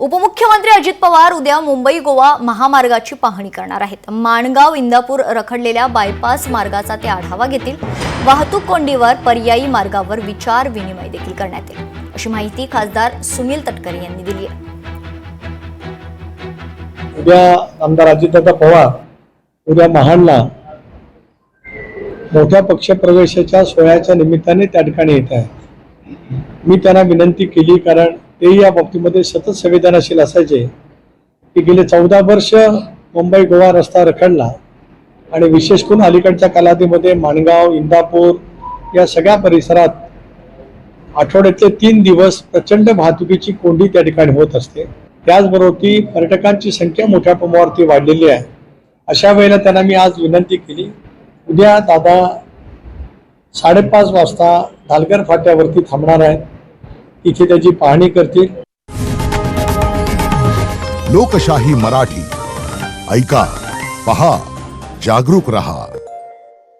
उपमुख्यमंत्री अजित पवार उद्या मुंबई गोवा महामार्गाची पाहणी करणार आहेत। माणगाव इंदापूर रखडलेल्या बायपास मार्गाचा ते आढावा घेतील। वाहतूक कोंडीवर पर्यायी मार्गावर विचार विनिमय देखील करण्यात येईल, अशी माहिती खासदार सुनील तटकरे यांनी दिली आहे। उद्या आमदार अजितदादा पवार उद्या महाडला मोठ्या पक्षप्रवेशाच्या सोहळ्याच्या निमित्ताने त्या ठिकाणी येत आहे। मी त्यांना विनंती केली, कारण ते या बाबतीमध्ये सतत संवेदनशील असायचे की गेले 14 वर्ष मुंबई गोवा रस्ता रखडला आणि विशेष करून अलीकडच्या कालावधीमध्ये माणगाव इंदापूर या सगळ्या परिसरात आठवड्यातले 3 दिवस प्रचंड वाहतुकीची कोंडी त्या ठिकाणी होत असते। त्याचबरोबर ती पर्यटकांची संख्या मोठ्या प्रमाणावरती वाढलेली आहे। अशा वेळेला त्यांना मी आज विनंती केली, उद्या दादा 5:30 वाजता दालगर फाट्यावरती थांबणार आहेत, तिथे त्याची पाहणी करतील। लोकशाही मराठी ऐका, पहा, जागरूक रहा।